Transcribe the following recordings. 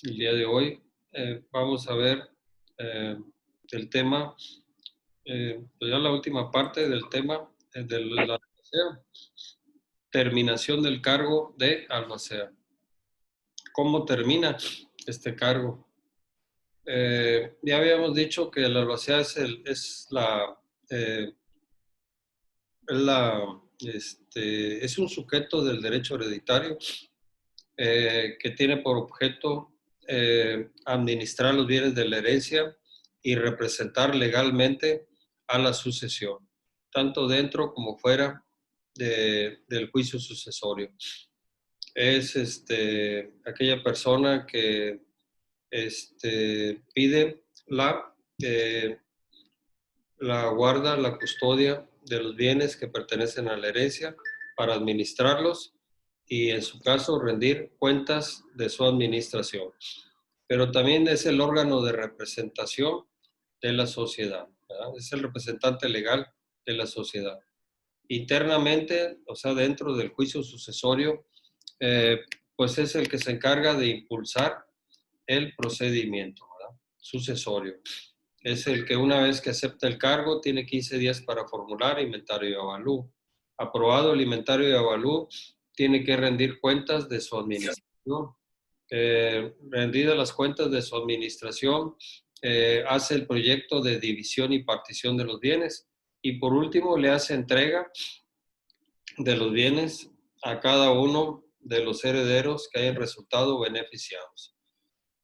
El día de hoy vamos a ver eh, el tema, pues ya la última parte del tema de la albacea, terminación del cargo de albacea. ¿Cómo termina este cargo? Ya habíamos dicho que el albacea eh, es un sujeto del derecho hereditario que tiene por objeto administrar los bienes de la herencia y representar legalmente a la sucesión, tanto dentro como fuera del juicio sucesorio. Es aquella persona que pide eh, la guarda, la custodia de los bienes que pertenecen a la herencia para administrarlos y en su caso rendir cuentas de su administración. Pero también es el órgano de representación de la sociedad, ¿verdad? Es el representante legal de la sociedad. Internamente, o sea, dentro del juicio sucesorio, eh, pues es el que se encarga de impulsar el procedimiento, ¿verdad? Sucesorio. Es el que una vez que acepta el cargo tiene 15 días para formular inventario y avalúo. Aprobado el inventario y avalúo, tiene que rendir cuentas de su administración. Rendidas las cuentas de su administración, hace el proyecto de división y partición de los bienes y por último le hace entrega de los bienes a cada uno de los herederos que hayan resultado beneficiados.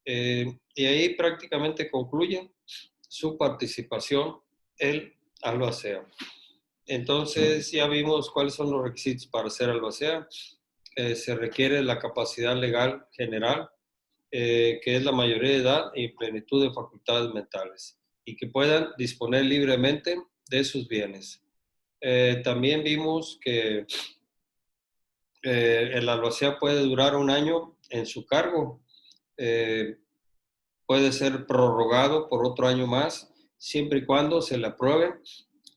Y ahí prácticamente concluye su participación el albacea. Entonces ya vimos cuáles son los requisitos para ser albacea. Se requiere la capacidad legal general, que es la mayoría de edad y plenitud de facultades mentales, y que puedan disponer libremente de sus bienes. También vimos que el albacea puede durar un año en su cargo. Puede ser prorrogado por otro año más, siempre y cuando se le aprueben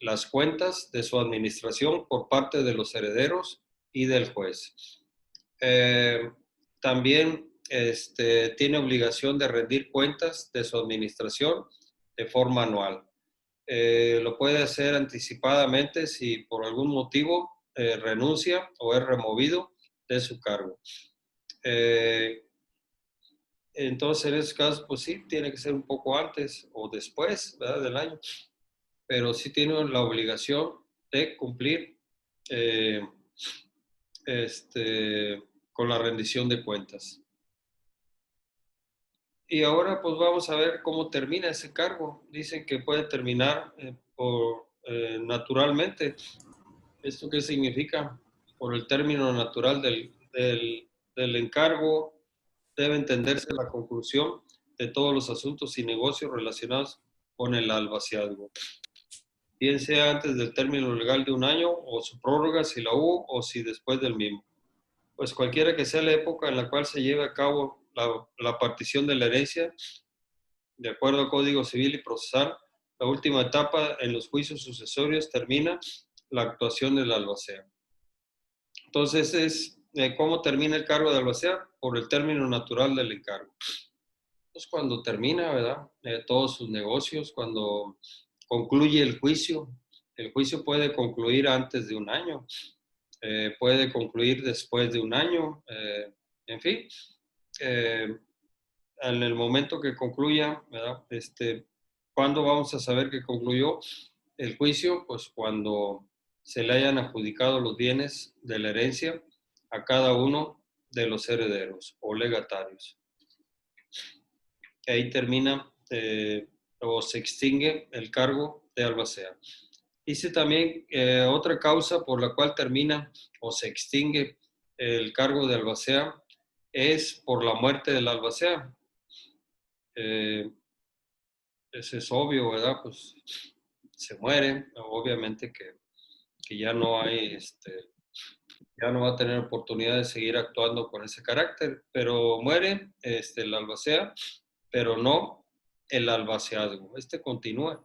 las cuentas de su administración por parte de los herederos y del juez. Eh, También tiene obligación de rendir cuentas de su administración de forma anual. Lo puede hacer anticipadamente si por algún motivo renuncia o es removido de su cargo. Entonces, en esos casos, pues sí, tiene que ser un poco antes o después, ¿verdad? Del año, pero sí tiene la obligación de cumplir eh, con la rendición de cuentas. Y ahora pues vamos a ver cómo termina ese cargo. Dicen que puede terminar naturalmente. ¿Esto qué significa? Por el término natural del encargo, debe entenderse la conclusión de todos los asuntos y negocios relacionados con el albaceazgo, bien sea antes del término legal de un año o su prórroga si la hubo o si después del mismo. Pues cualquiera que sea la época en la cual se lleve a cabo la partición de la herencia, de acuerdo al Código Civil y Procesal, la última etapa en los juicios sucesorios termina la actuación del albacea. Entonces es cómo termina el cargo de albacea por el término natural del encargo. Pues cuando termina, ¿verdad? Todos sus negocios, cuando concluye el juicio puede concluir antes de un año, puede concluir después de un año, en fin, eh, en el momento que concluya, ¿verdad? ¿Cuándo vamos a saber que concluyó el juicio? Pues cuando se le hayan adjudicado los bienes de la herencia a cada uno de los herederos o legatarios. Ahí termina o se extingue el cargo de albacea. Dice también otra causa por la cual termina o se extingue el cargo de albacea es por la muerte del albacea. Eso es obvio, ¿verdad? Pues se muere, obviamente que ya no hay, ya no va a tener oportunidad de seguir actuando con ese carácter, pero muere el albacea, pero no el albaceazgo. Continúa.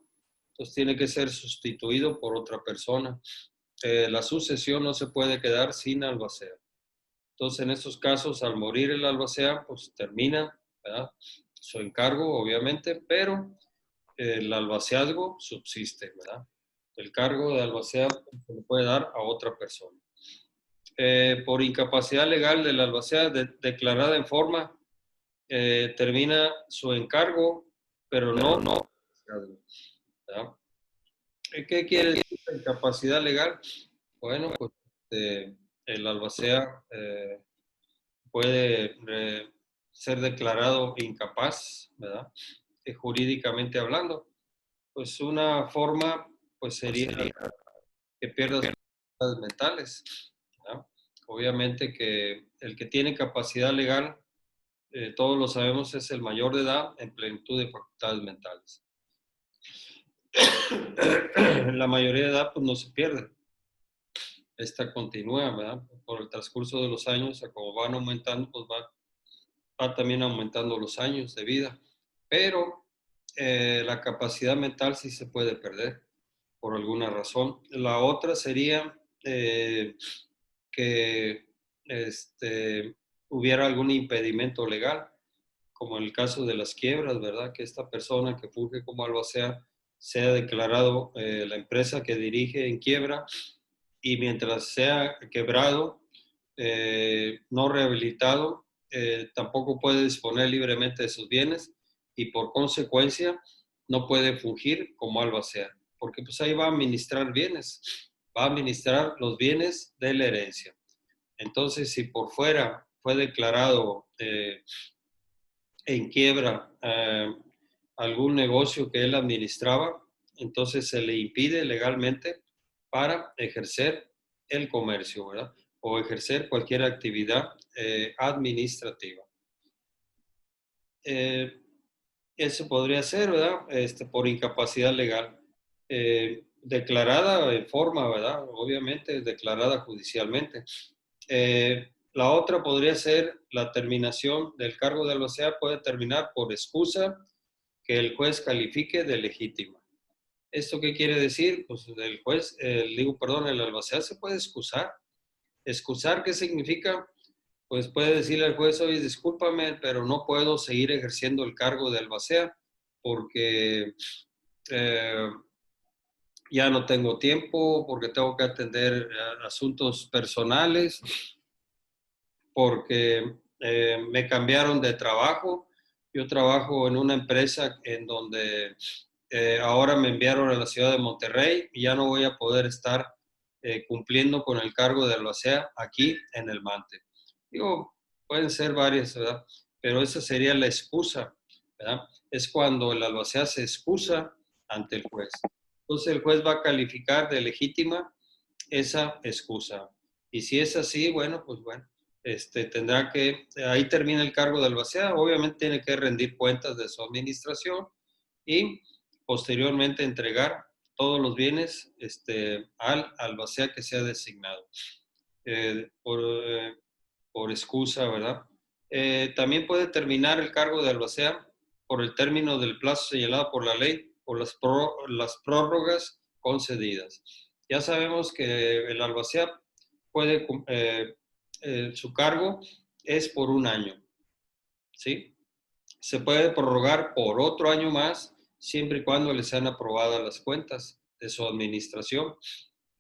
Entonces tiene que ser sustituido por otra persona. La sucesión no se puede quedar sin albacea. Entonces en estos casos, al morir el albacea, pues termina ¿verdad? Su encargo, obviamente, pero el albaceazgo subsiste, ¿verdad? El cargo de albacea se le puede dar a otra persona. Por incapacidad legal del albacea declarada en forma, termina su encargo, pero no. ¿Verdad? ¿Qué quiere decir la incapacidad legal? Bueno, pues el albacea puede ser declarado incapaz, ¿verdad? Jurídicamente hablando. Pues una forma pues sería que pierda sus facultades mentales, ¿verdad? Obviamente que el que tiene capacidad legal, todos lo sabemos, es el mayor de edad en plenitud de facultades mentales. La mayoría de edad pues no se pierde. Esta continúa, ¿verdad? Por el transcurso de los años, como van aumentando, pues va también aumentando los años de vida. Pero la capacidad mental sí se puede perder por alguna razón. La otra sería que hubiera algún impedimento legal, como en el caso de las quiebras, ¿verdad? Que esta persona que funge como albacea sea declarado la empresa que dirige en quiebra y mientras sea quebrado, no rehabilitado, tampoco puede disponer libremente de sus bienes y por consecuencia no puede fungir como albacea, porque pues ahí va a administrar bienes, va a administrar los bienes de la herencia. Entonces, si por fuera fue declarado en quiebra algún negocio que él administraba, entonces se le impide legalmente para ejercer el comercio, ¿verdad? O ejercer cualquier actividad administrativa. Eso podría ser, ¿verdad? Por incapacidad legal. Declarada en forma, ¿verdad? Obviamente declarada judicialmente. La otra podría ser la terminación del cargo de albacea, puede terminar por excusa que el juez califique de legítima. ¿Esto qué quiere decir? Pues el juez, el albacea se puede excusar. ¿Excusar qué significa? Pues puede decirle al juez, oye, discúlpame, pero no puedo seguir ejerciendo el cargo de albacea porque eh, ya no tengo tiempo, porque tengo que atender asuntos personales, porque me cambiaron de trabajo. Yo trabajo en una empresa en donde ahora me enviaron a la ciudad de Monterrey y ya no voy a poder estar cumpliendo con el cargo de albacea aquí en el Mante. Digo, pueden ser varias, ¿verdad? Pero esa sería la excusa, ¿verdad? Es cuando el albacea se excusa ante el juez. Entonces el juez va a calificar de legítima esa excusa. Y si es así, bueno, pues bueno, tendrá que, ahí termina el cargo de albacea, obviamente tiene que rendir cuentas de su administración y posteriormente entregar todos los bienes al albacea que sea designado eh, por, eh, por excusa, ¿verdad? También puede terminar el cargo de albacea por el término del plazo señalado por la ley o las prórrogas concedidas. Ya sabemos que el albacea puede, su cargo es por un año, ¿sí? Se puede prorrogar por otro año más, siempre y cuando le sean aprobadas las cuentas de su administración,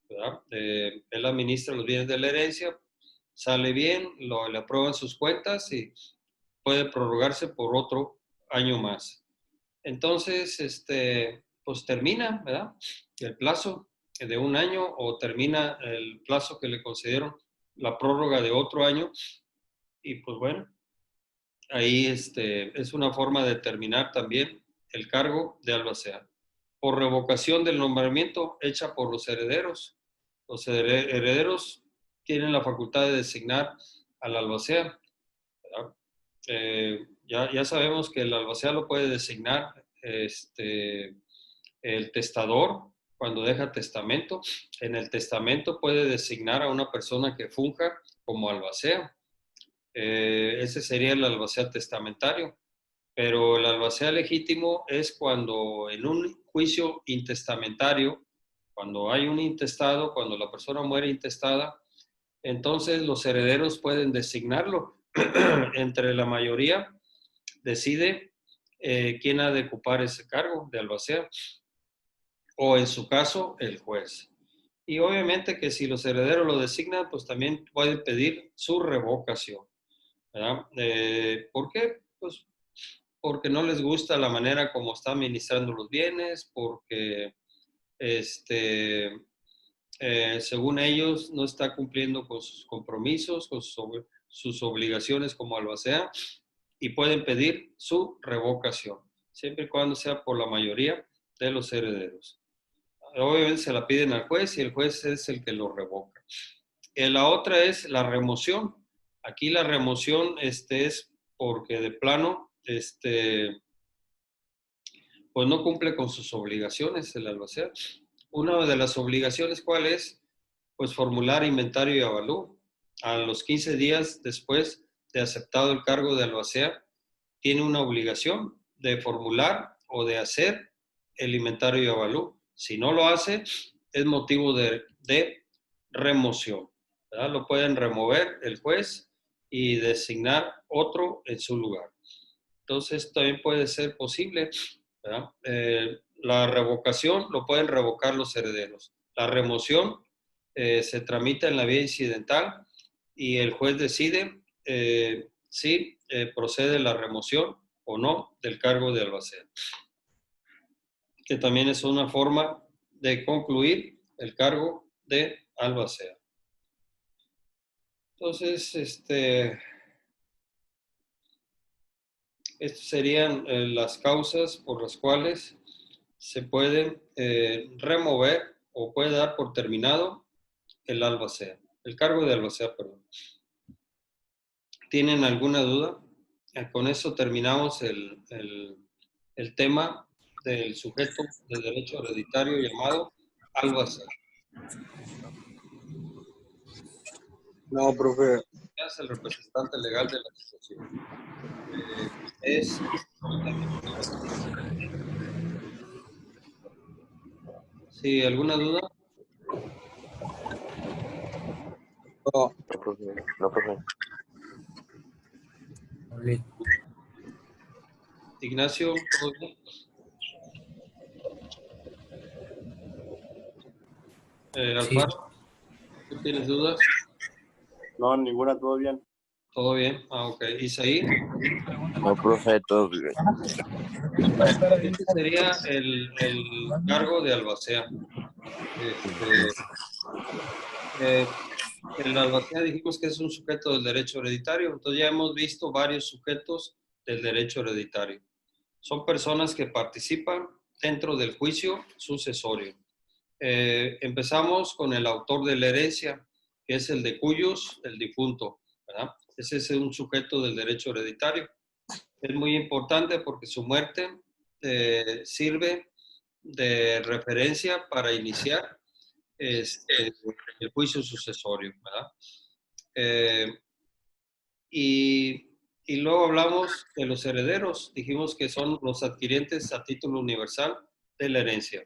¿verdad? Él administra los bienes de la herencia, sale bien, le aprueban sus cuentas y puede prorrogarse por otro año más. Entonces, pues termina, ¿verdad? El plazo de un año o termina el plazo que le concedieron la prórroga de otro año y pues bueno, ahí es una forma de terminar también el cargo de albacea. Por revocación del nombramiento hecha por los herederos. Los herederos tienen la facultad de designar al albacea, ¿verdad? Ya sabemos que el albacea lo puede designar el testador cuando deja testamento. En el testamento puede designar a una persona que funja como albacea. Ese sería el albacea testamentario. Pero el albacea legítimo es cuando en un juicio intestamentario, cuando hay un intestado, cuando la persona muere intestada, entonces los herederos pueden designarlo entre la mayoría decide quién ha de ocupar ese cargo de albacea, o en su caso, el juez. Y obviamente que si los herederos lo designan, pues también pueden pedir su revocación, ¿verdad? ¿Por qué? Pues porque no les gusta la manera como está administrando los bienes, porque según ellos no está cumpliendo con sus compromisos, con sus obligaciones como albacea, y pueden pedir su revocación, siempre y cuando sea por la mayoría de los herederos. Obviamente se la piden al juez y el juez es el que lo revoca. La otra es la remoción. Aquí la remoción es porque de plano pues no cumple con sus obligaciones el albacea. Una de las obligaciones, ¿cuál es? Pues formular inventario y avalúo. A los 15 días después de aceptado el cargo de albacea, tiene una obligación de formular o de hacer el inventario y avalúo. Si no lo hace, es motivo de remoción, ¿verdad? Lo pueden remover el juez y designar otro en su lugar. Entonces, también puede ser posible, ¿verdad? La revocación lo pueden revocar los herederos. La remoción se tramita en la vía incidental y el juez decide si procede la remoción o no del cargo de albacea, que también es una forma de concluir el cargo de albacea. Entonces, estas serían las causas por las cuales se pueden remover o puede dar por terminado el albacea, el cargo de albacea, perdón. ¿Tienen alguna duda? Con eso terminamos el tema del sujeto de derecho hereditario llamado albacea. No, profe. Es el representante legal de la situación. ¿Sí, alguna duda? No. No, profe. No, profe. Ignacio, ¿todo bien? Alfaro, ¿tú tienes dudas? No, ninguna, todo bien. ¿Todo bien? Ah, ok. ¿Isaí? No, profe, todo bien. Este sería el cargo de albacea. El albacea dijimos que es un sujeto del derecho hereditario, entonces ya hemos visto varios sujetos del derecho hereditario. Son personas que participan dentro del juicio sucesorio. Empezamos con el autor de la herencia, que es el de cuyos, el difunto, ¿verdad? Ese es un sujeto del derecho hereditario. Es muy importante porque su muerte sirve de referencia para iniciar el juicio sucesorio, ¿verdad? Y luego hablamos de los herederos. Dijimos que son los adquirientes a título universal de la herencia.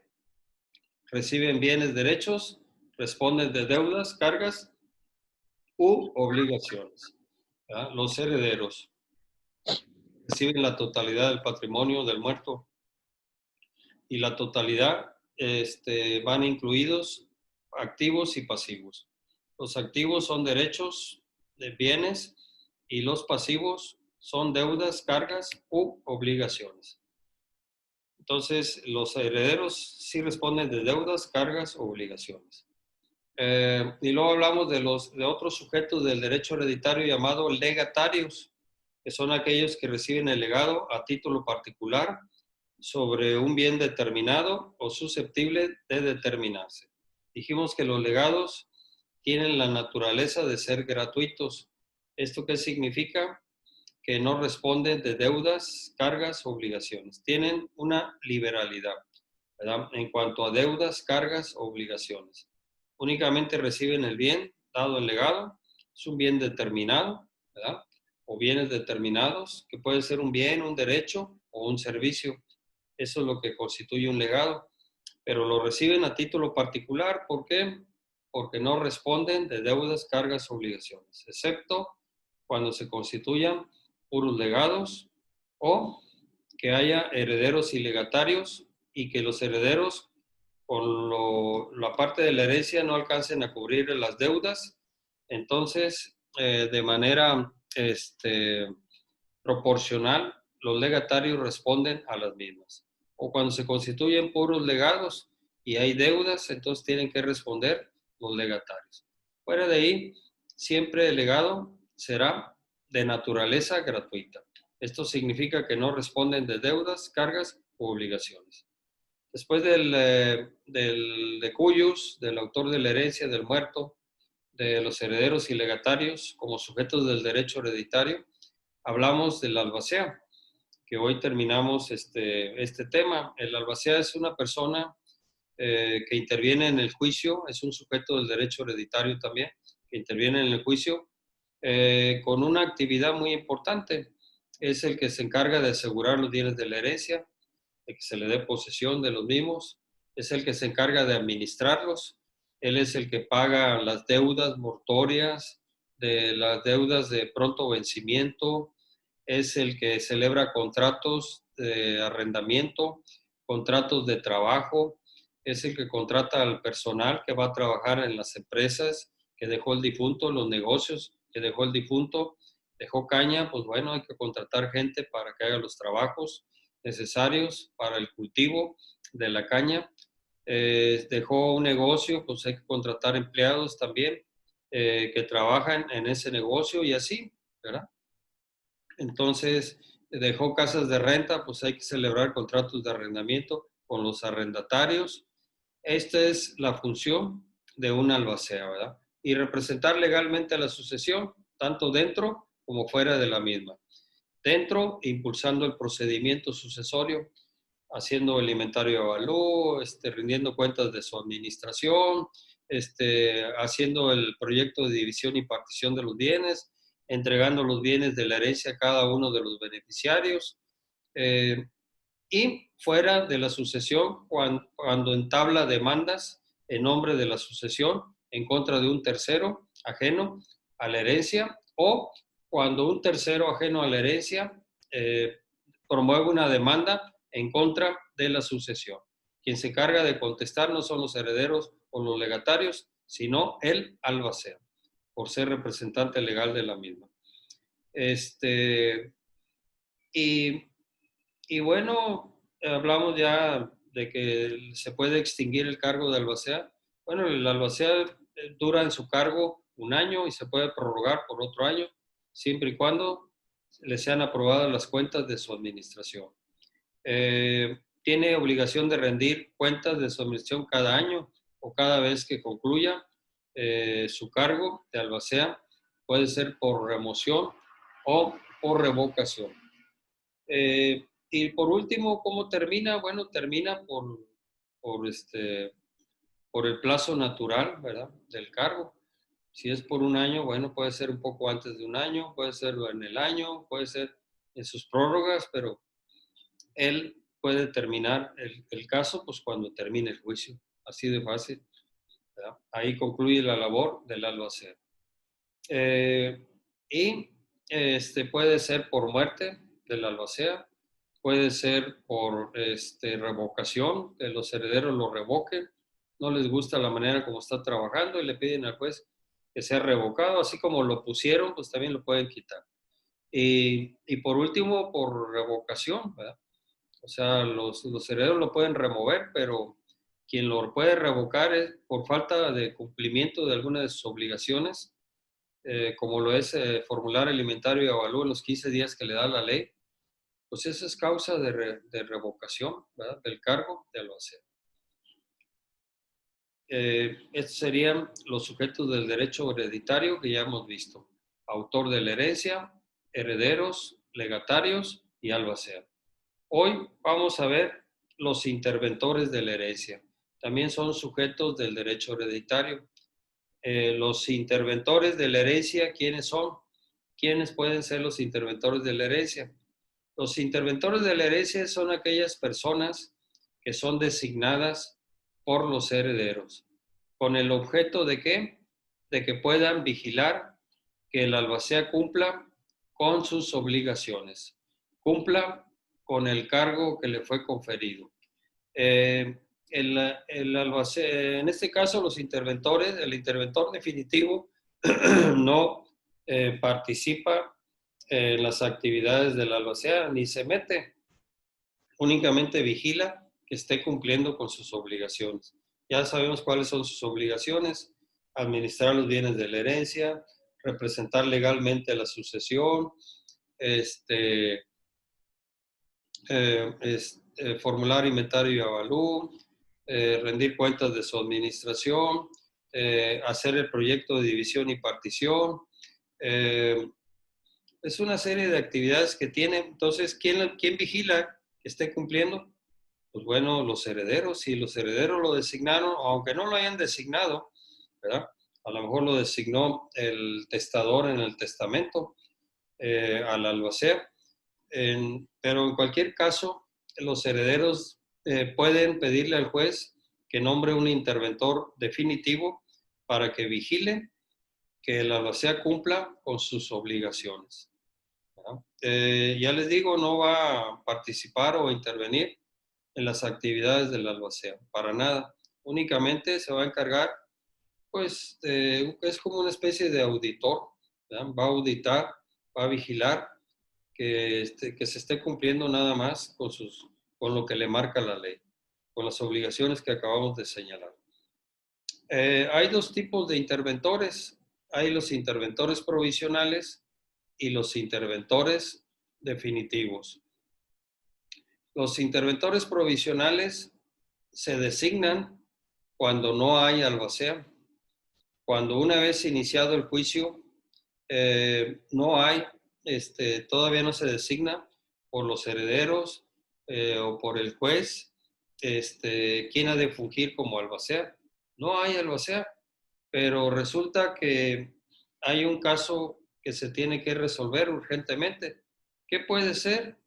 Reciben bienes, derechos, responden de deudas, cargas u obligaciones, ¿verdad? Los herederos reciben la totalidad del patrimonio del muerto y la totalidad van incluidos activos y pasivos. Los activos son derechos de bienes y los pasivos son deudas, cargas u obligaciones. Entonces, los herederos sí responden de deudas, cargas o obligaciones. Y luego hablamos de otros sujetos del derecho hereditario llamado legatarios, que son aquellos que reciben el legado a título particular sobre un bien determinado o susceptible de determinarse. Dijimos que los legados tienen la naturaleza de ser gratuitos. ¿Esto qué significa? Que no responden de deudas, cargas o obligaciones. Tienen una liberalidad, ¿verdad? En cuanto a deudas, cargas o obligaciones. Únicamente reciben el bien dado el legado. Es un bien determinado, ¿verdad? O bienes determinados, que puede ser un bien, un derecho o un servicio. Eso es lo que constituye un legado. Pero lo reciben a título particular. ¿Por qué? Porque no responden de deudas, cargas o obligaciones, excepto cuando se constituyan puros legados o que haya herederos y legatarios y que los herederos con la parte de la herencia no alcancen a cubrir las deudas. Entonces, de manera proporcional, los legatarios responden a las mismas. O cuando se constituyen puros legados y hay deudas, entonces tienen que responder los legatarios. Fuera de ahí, siempre el legado será de naturaleza gratuita. Esto significa que no responden de deudas, cargas u obligaciones. Después del de cuyos, del autor de la herencia, del muerto, de los herederos y legatarios como sujetos del derecho hereditario, hablamos del albacea, que hoy terminamos este tema. El albacea es una persona que interviene en el juicio, es un sujeto del derecho hereditario también, que interviene en el juicio con una actividad muy importante. Es el que se encarga de asegurar los bienes de la herencia, de que se le dé posesión de los mismos, es el que se encarga de administrarlos, él es el que paga las deudas mortuorias, de las deudas de pronto vencimiento, es el que celebra contratos de arrendamiento, contratos de trabajo, es el que contrata al personal que va a trabajar en las empresas que dejó el difunto, los negocios que dejó el difunto, dejó caña, pues bueno, hay que contratar gente para que haga los trabajos necesarios para el cultivo de la caña. Dejó un negocio, pues hay que contratar empleados también que trabajan en ese negocio y así, ¿verdad? Entonces, dejó casas de renta, pues hay que celebrar contratos de arrendamiento con los arrendatarios. Esta es la función de un albacea, ¿verdad? Y representar legalmente a la sucesión, tanto dentro como fuera de la misma. Dentro, impulsando el procedimiento sucesorio, haciendo el inventario de avalúo, rindiendo cuentas de su administración, haciendo el proyecto de división y partición de los bienes, entregando los bienes de la herencia a cada uno de los beneficiarios, y fuera de la sucesión, cuando entabla demandas en nombre de la sucesión en contra de un tercero ajeno a la herencia, o cuando un tercero ajeno a la herencia promueve una demanda en contra de la sucesión. Quien se encarga de contestar no son los herederos o los legatarios, sino el albacea, por ser representante legal de la misma. Y bueno, hablamos ya de que se puede extinguir el cargo de albacea. Bueno, el albacea dura en su cargo un año y se puede prorrogar por otro año, siempre y cuando le sean aprobadas las cuentas de su administración. Tiene obligación de rendir cuentas de su administración cada año o cada vez que concluya su cargo de albacea. Puede ser por remoción o por revocación. Y por último, ¿cómo termina? Bueno, termina por el plazo natural, ¿verdad? Del cargo. Si es por un año, bueno, puede ser un poco antes de un año, puede ser en el año, puede ser en sus prórrogas, pero él puede terminar el caso pues cuando termine el juicio. Así de fácil, ¿verdad? Ahí concluye la labor del albacea. Y puede ser por muerte del albacea, puede ser por revocación, que los herederos lo revoquen, no les gusta la manera como está trabajando y le piden al juez que sea revocado, así como lo pusieron, pues también lo pueden quitar. Y por último, por revocación, ¿verdad? O sea, los herederos lo pueden remover, pero quien lo puede revocar es por falta de cumplimiento de alguna de sus obligaciones, como lo es formular el inventario y avalúo en los 15 días que le da la ley, pues eso es causa de revocación, ¿verdad? Del cargo de albacea. Estos serían los sujetos del derecho hereditario que ya hemos visto. Autor de la herencia, herederos, legatarios y albacea. Hoy vamos a ver los interventores de la herencia. También son sujetos del derecho hereditario. Los interventores de la herencia, ¿quiénes son? ¿Quiénes pueden ser los interventores de la herencia? Los interventores de la herencia son aquellas personas que son designadas por los herederos. ¿Con el objeto de qué? De que puedan vigilar que el albacea cumpla con sus obligaciones, cumpla con el cargo que le fue conferido. En este caso, los interventores, el interventor definitivo no participa en las actividades del albacea ni se mete, únicamente vigila que esté cumpliendo con sus obligaciones. Ya sabemos cuáles son sus obligaciones: administrar los bienes de la herencia, representar legalmente la sucesión, formular inventario y avalúo, rendir cuentas de su administración, hacer el proyecto de división y partición. Es una serie de actividades que tiene. Entonces, ¿quién vigila que esté cumpliendo? Pues bueno, los herederos. Si los herederos lo designaron, aunque no lo hayan designado, ¿verdad? A lo mejor lo designó el testador en el testamento al albacea. Pero en cualquier caso, los herederos pueden pedirle al juez que nombre un interventor definitivo para que vigile que el albacea cumpla con sus obligaciones. Ya les digo, no va a participar o intervenir en las actividades del albacea, para nada. Únicamente se va a encargar, pues, es como una especie de auditor, ¿verdad? Va a auditar, va a vigilar que se esté cumpliendo nada más con lo que le marca la ley, con las obligaciones que acabamos de señalar. Hay dos tipos de interventores. Hay los interventores provisionales y los interventores definitivos. Los interventores provisionales se designan cuando no hay albacea. Cuando una vez iniciado el juicio, no hay, todavía no se designa por los herederos o por el juez quién ha de fungir como albacea. No hay albacea, pero resulta que hay un caso que se tiene que resolver urgentemente. ¿Qué puede ser?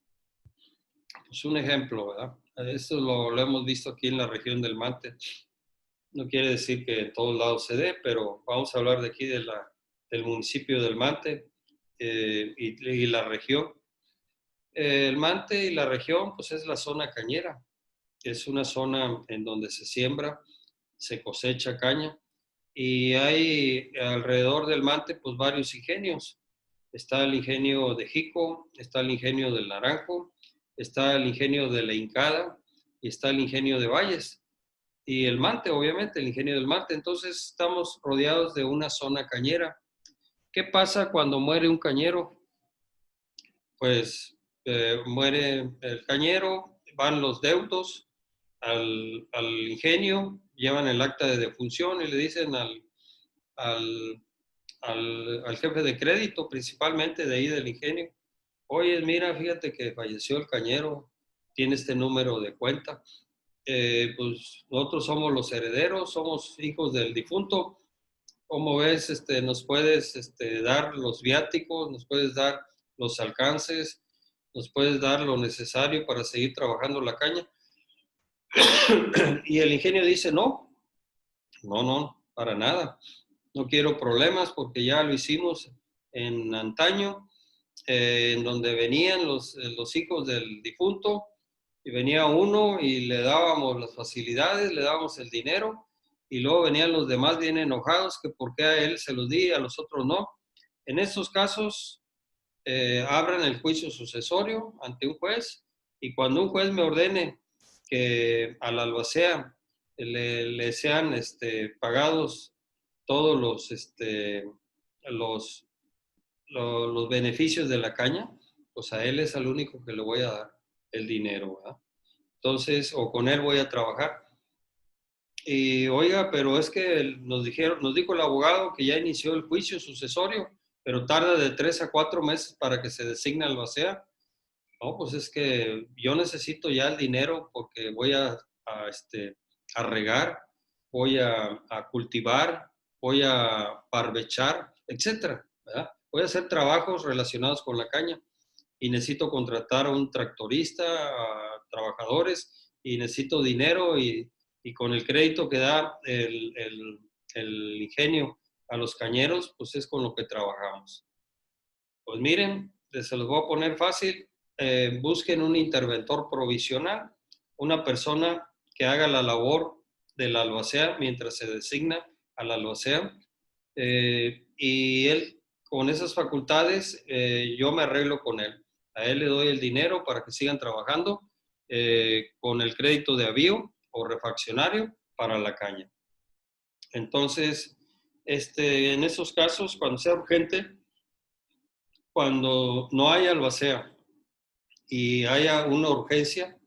Pues un ejemplo, ¿verdad? Esto lo hemos visto aquí en la región del Mante. No quiere decir que en todos lados se dé, pero vamos a hablar de aquí del municipio del Mante y la región. El Mante y la región, pues es la zona cañera. Es una zona en donde se siembra, se cosecha caña y hay alrededor del Mante, pues varios ingenios. Está el ingenio de Jico, está el ingenio del Naranjo, está el ingenio de la Hincada y está el ingenio de Valles. Y el Mante, obviamente, el ingenio del Mante. Entonces estamos rodeados de una zona cañera. ¿Qué pasa cuando muere un cañero? Pues muere el cañero, van los deudos al ingenio, llevan el acta de defunción y le dicen al jefe de crédito, principalmente de ahí del ingenio: oye, mira, fíjate que falleció el cañero, tiene este número de cuenta. Pues nosotros somos los herederos, somos hijos del difunto. ¿Cómo ves? ¿Nos puedes dar los viáticos? ¿Nos puedes dar los alcances? ¿Nos puedes dar lo necesario para seguir trabajando la caña? Y el ingenio dice: no, para nada. No quiero problemas porque ya lo hicimos en antaño, en donde venían los hijos del difunto y venía uno y le dábamos las facilidades, le dábamos el dinero y luego venían los demás bien enojados que por qué a él se los di, a los otros no. En estos casos, abran el juicio sucesorio ante un juez y cuando un juez me ordene que al albacea le sean pagados todos los beneficios de la caña, pues a él es al único que le voy a dar el dinero, ¿verdad? Entonces, o con él voy a trabajar. Y oiga, pero es que nos dijo el abogado que ya inició el juicio sucesorio, pero tarda de 3 a 4 meses para que se designe albacea. No, pues es que yo necesito ya el dinero porque voy a regar, voy a cultivar, voy a barbechar, etcétera, ¿verdad? Voy a hacer trabajos relacionados con la caña y necesito contratar a un tractorista, a trabajadores y necesito dinero y con el crédito que da el ingenio a los cañeros, pues es con lo que trabajamos. Pues miren, se los voy a poner fácil. busquen un interventor provisional, una persona que haga la labor del albacea mientras se designa al albacea. Y él, con esas facultades, yo me arreglo con él. A él le doy el dinero para que sigan trabajando con el crédito de avío o refaccionario para la caña. Entonces, en esos casos, cuando sea urgente, cuando no haya albacea y haya una urgencia,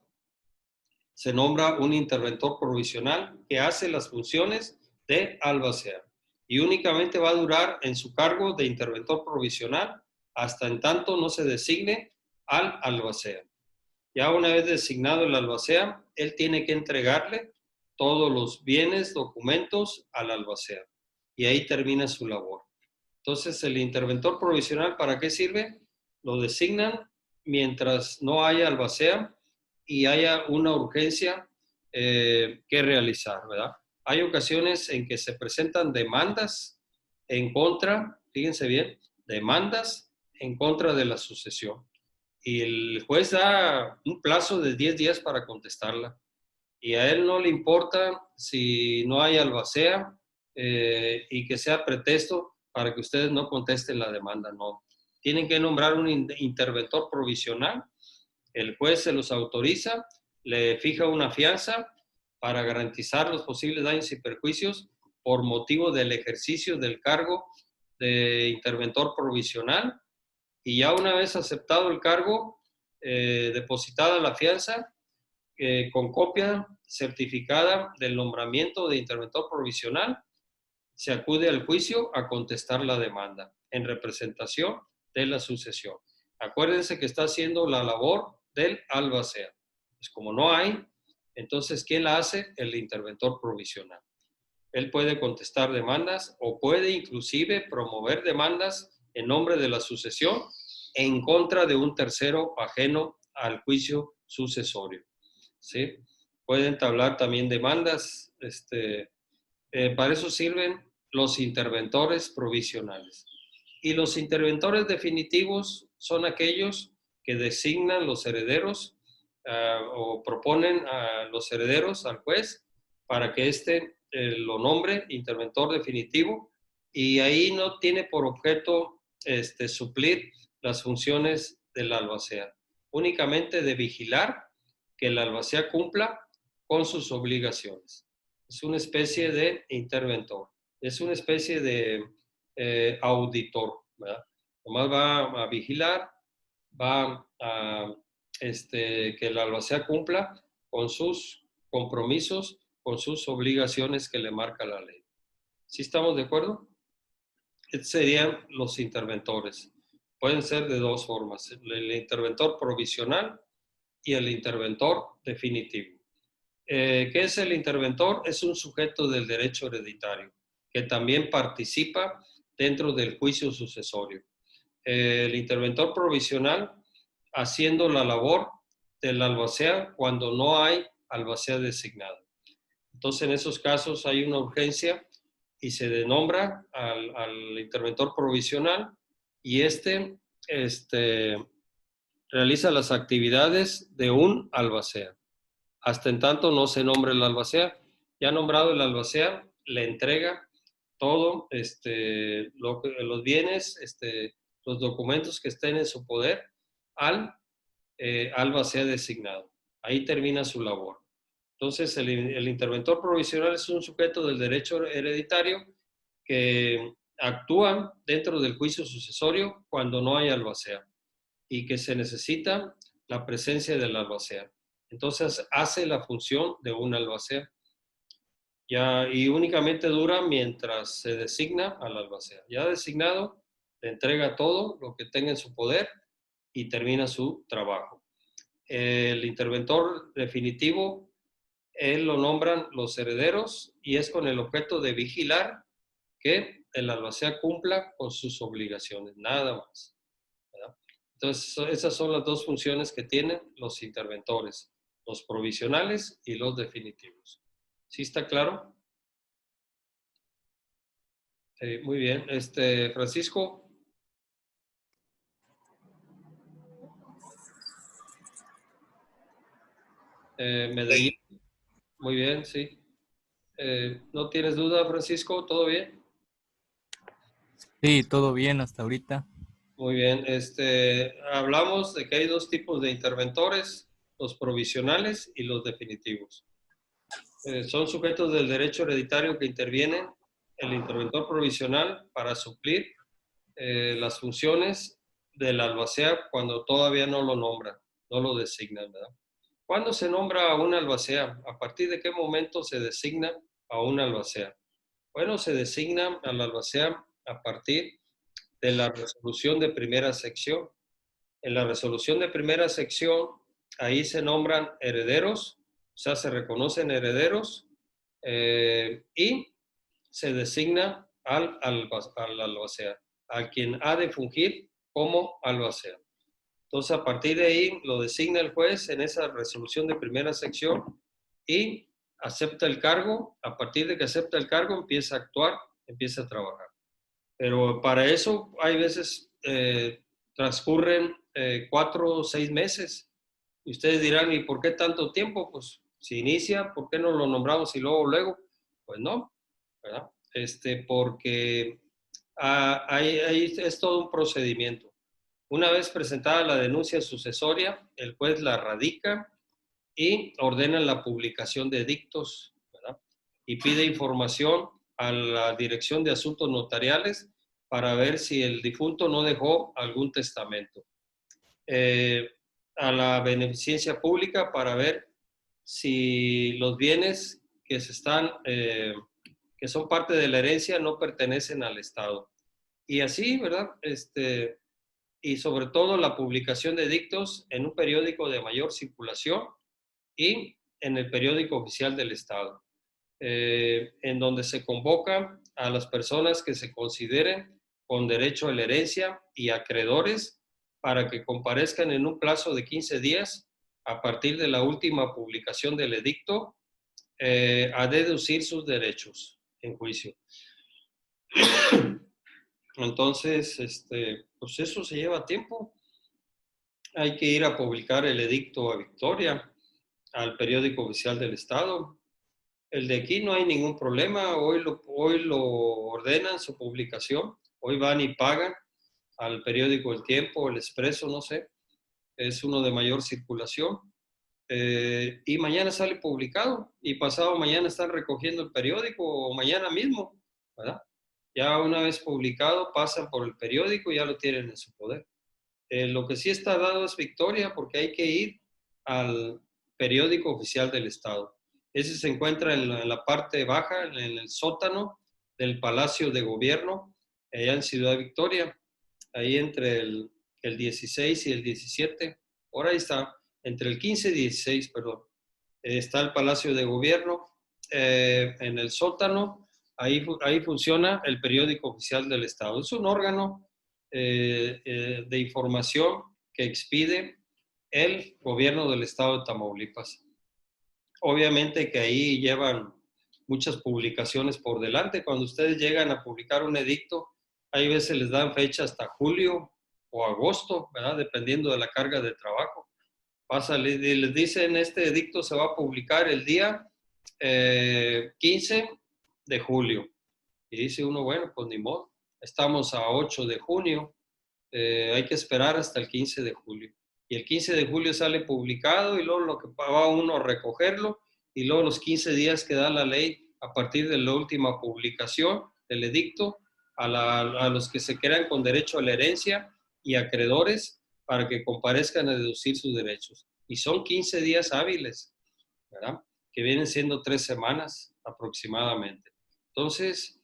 se nombra un interventor provisional que hace las funciones de albacea y únicamente va a durar en su cargo de interventor provisional hasta en tanto no se designe al albacea. Ya una vez designado el albacea, él tiene que entregarle todos los bienes, documentos al albacea y ahí termina su labor. Entonces, el interventor provisional, ¿para qué sirve? Lo designan mientras no haya albacea y haya una urgencia que realizar, ¿verdad? Hay ocasiones en que se presentan demandas en contra, fíjense bien, demandas en contra de la sucesión. Y el juez da un plazo de 10 días para contestarla. Y a él no le importa si no hay albacea y que sea pretexto para que ustedes no contesten la demanda, no. Tienen que nombrar un interventor provisional, el juez se los autoriza, le fija una fianza para garantizar los posibles daños y perjuicios por motivo del ejercicio del cargo de interventor provisional y ya una vez aceptado el cargo, depositada la fianza, con copia certificada del nombramiento de interventor provisional, se acude al juicio a contestar la demanda en representación de la sucesión. Acuérdense que está haciendo la labor del albacea. Pues como no hay, entonces, ¿quién la hace? El interventor provisional. Él puede contestar demandas o puede inclusive promover demandas en nombre de la sucesión en contra de un tercero ajeno al juicio sucesorio. ¿Sí? Pueden entablar también demandas. Para eso sirven los interventores provisionales. Y los interventores definitivos son aquellos que designan los herederos o proponen a los herederos al juez para que éste lo nombre interventor definitivo y ahí no tiene por objeto suplir las funciones del albacea, únicamente de vigilar que el albacea cumpla con sus obligaciones. Es una especie de interventor, es una especie de auditor, ¿verdad? Nomás va a vigilar, va a que el albacea cumpla con sus compromisos, con sus obligaciones que le marca la ley. ¿Sí estamos de acuerdo? Estos serían los interventores. Pueden ser de dos formas, el interventor provisional y el interventor definitivo. ¿Qué es el interventor? Es un sujeto del derecho hereditario que también participa dentro del juicio sucesorio. El interventor provisional haciendo la labor del albacea cuando no hay albacea designado. Entonces, en esos casos hay una urgencia y se denombra al interventor provisional y realiza las actividades de un albacea. Hasta en tanto no se nombre el albacea. Ya nombrado el albacea, le entrega todo, los bienes, los documentos que estén en su poder al albacea designado. Ahí termina su labor. Entonces, el interventor provisional es un sujeto del derecho hereditario que actúa dentro del juicio sucesorio cuando no hay albacea y que se necesita la presencia del albacea. Entonces, hace la función de un albacea. Y únicamente dura mientras se designa al albacea. Ya designado, le entrega todo lo que tenga en su poder y termina su trabajo. El interventor definitivo, él lo nombran los herederos y es con el objeto de vigilar que el albacea cumpla con sus obligaciones, nada más, ¿verdad? Entonces, esas son las dos funciones que tienen los interventores, los provisionales y los definitivos. ¿Sí está claro? Muy bien. Francisco. Medellín. Muy bien, sí. ¿No tienes duda, Francisco? ¿Todo bien? Sí, todo bien hasta ahorita. Muy bien. Hablamos de que hay dos tipos de interventores, los provisionales y los definitivos. Son sujetos del derecho hereditario que intervienen el interventor provisional para suplir las funciones del albacea cuando todavía no lo nombran, no lo designan, ¿verdad? ¿Cuándo se nombra a un albacea? ¿A partir de qué momento se designa a un albacea? Bueno, se designa al albacea a partir de la resolución de primera sección. En la resolución de primera sección, ahí se nombran herederos, o sea, se reconocen herederos y se designa al albacea, a quien ha de fungir como albacea. Entonces, a partir de ahí lo designa el juez en esa resolución de primera sección y acepta el cargo. A partir de que acepta el cargo, empieza a actuar, empieza a trabajar. Pero para eso hay veces transcurren 4 o 6 meses. Y ustedes dirán, ¿y por qué tanto tiempo? Pues si inicia, ¿por qué no lo nombramos y luego? Pues no, ¿verdad? Porque ahí es todo un procedimiento. Una vez presentada la denuncia sucesoria, el juez la radica y ordena la publicación de edictos, ¿verdad? Y pide información a la Dirección de Asuntos Notariales para ver si el difunto no dejó algún testamento. A la beneficencia pública para ver si los bienes que que son parte de la herencia no pertenecen al Estado. Y así, ¿verdad? Y sobre todo la publicación de edictos en un periódico de mayor circulación y en el periódico oficial del Estado, en donde se convoca a las personas que se consideren con derecho a la herencia y acreedores para que comparezcan en un plazo de 15 días a partir de la última publicación del edicto a deducir sus derechos en juicio. Entonces, pues eso se lleva tiempo. Hay que ir a publicar el edicto a Victoria, al periódico oficial del Estado. El de aquí no hay ningún problema. Hoy lo ordenan su publicación. Hoy van y pagan al periódico El Tiempo, El Expreso, no sé. Es uno de mayor circulación. Y mañana sale publicado. Y pasado mañana están recogiendo el periódico o mañana mismo, ¿verdad? Ya una vez publicado, pasan por el periódico y ya lo tienen en su poder. Lo que sí está dado es Victoria porque hay que ir al periódico oficial del Estado. Ese se encuentra en la parte baja, en el sótano del Palacio de Gobierno, allá en Ciudad Victoria, ahí entre el 16 y el 17. Por ahí está, entre el 15 y 16, perdón. Está el Palacio de Gobierno, en el sótano, ahí funciona el periódico oficial del Estado. Es un órgano de información que expide el gobierno del Estado de Tamaulipas. Obviamente que ahí llevan muchas publicaciones por delante. Cuando ustedes llegan a publicar un edicto, hay veces les dan fecha hasta julio o agosto, ¿verdad? Dependiendo de la carga de trabajo. Les dicen, este edicto se va a publicar el día 15 de julio. Y dice uno, bueno, pues ni modo. Estamos a 8 de junio, hay que esperar hasta el 15 de julio. Y el 15 de julio sale publicado y luego lo que va uno a recogerlo y luego los 15 días que da la ley a partir de la última publicación del edicto a los que se crean con derecho a la herencia y acreedores para que comparezcan a deducir sus derechos. Y son 15 días hábiles, ¿verdad? Que vienen siendo 3 semanas aproximadamente. Entonces,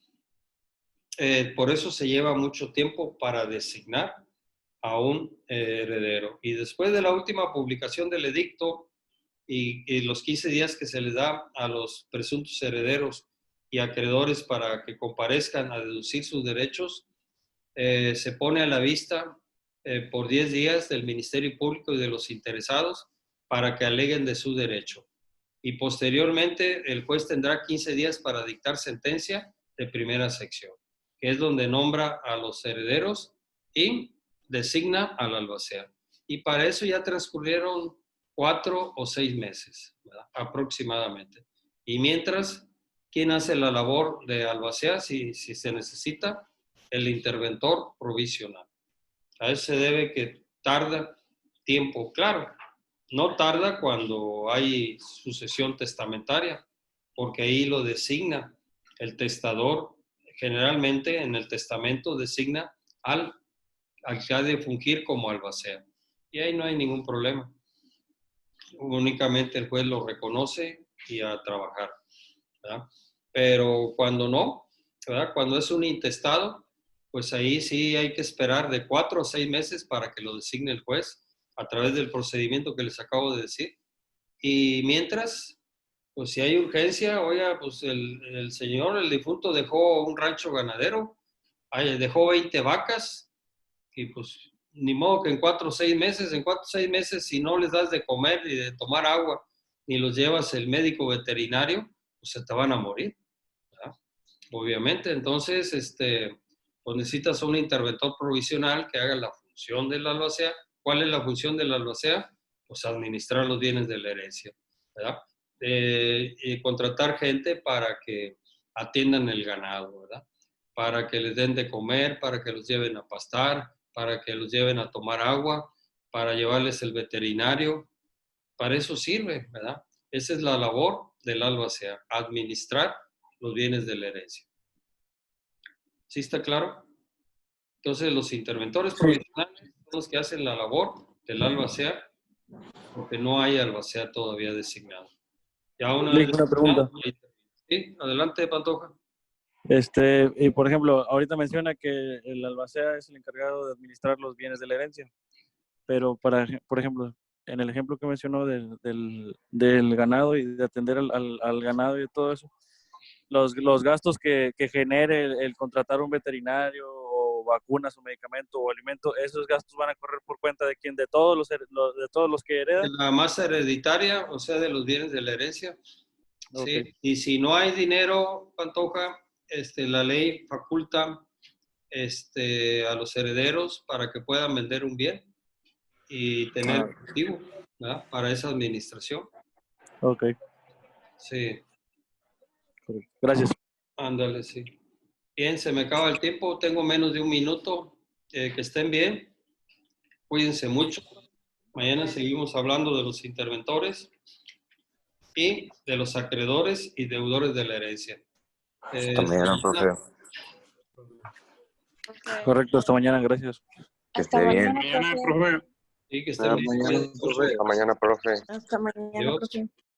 por eso se lleva mucho tiempo para designar a un heredero. Y después de la última publicación del edicto y los 15 días que se les da a los presuntos herederos y acreedores para que comparezcan a deducir sus derechos, se pone a la vista por 10 días del Ministerio Público y de los interesados para que aleguen de su derecho. Y posteriormente el juez tendrá 15 días para dictar sentencia de primera sección, que es donde nombra a los herederos y designa al albacea. Y para eso ya transcurrieron 4 o 6 meses, ¿verdad? Aproximadamente. Y mientras, ¿quién hace la labor de albacea si se necesita? El interventor provisional. A eso se debe que tarda tiempo, claro. No tarda cuando hay sucesión testamentaria, porque ahí lo designa el testador. Generalmente en el testamento designa al que ha de fungir como albacea. Y ahí no hay ningún problema. Únicamente el juez lo reconoce y a trabajar, ¿verdad? Pero cuando no, ¿verdad? Cuando es un intestado, pues ahí sí hay que esperar de 4 o 6 meses para que lo designe el juez a través del procedimiento que les acabo de decir. Y mientras, pues si hay urgencia, oiga, pues el señor, el difunto, dejó un rancho ganadero, dejó 20 vacas, y pues ni modo que en 4 o 6 meses, si no les das de comer y de tomar agua, ni los llevas el médico veterinario, pues se te van a morir, ¿verdad? Obviamente. Entonces, pues necesitas un interventor provisional que haga la función del albacea. ¿Cuál es la función del albacea? Pues administrar los bienes de la herencia, ¿verdad? Y contratar gente para que atiendan el ganado, ¿verdad? Para que les den de comer, para que los lleven a pastar, para que los lleven a tomar agua, para llevarles el veterinario. Para eso sirve, ¿verdad? Esa es la labor del albacea, administrar los bienes de la herencia. ¿Sí está claro? Entonces, los interventores provisionales son los que hacen la labor del albacea, porque no hay albacea todavía designado. Ya una vez Una pregunta. Sí, adelante, Pantoja. Y por ejemplo, ahorita menciona que el albacea es el encargado de administrar los bienes de la herencia, pero por ejemplo, en el ejemplo que mencionó del ganado y de atender al ganado y todo eso, los gastos que genere el contratar un veterinario o vacunas o medicamento o alimento, esos gastos van a correr por cuenta de quién, de todos los que heredan. De la masa hereditaria, o sea, de los bienes de la herencia. Okay. Sí. Y si no hay dinero, Pantoja, la ley faculta a los herederos para que puedan vender un bien y tener efectivo, ¿verdad? Para esa administración. Ok. Sí. Correcto. Gracias. Ándale, sí. Bien, se me acaba el tiempo, tengo menos de un minuto. Que estén bien, cuídense mucho. Mañana seguimos hablando de los interventores y de los acreedores y deudores de la herencia. Hasta mañana, profe. Correcto, hasta mañana, gracias. Que esté bien. Mañana, profe. Sí, que estén bien. Mañana, profe. Hasta mañana, profe. Hasta mañana, Adiós. profe.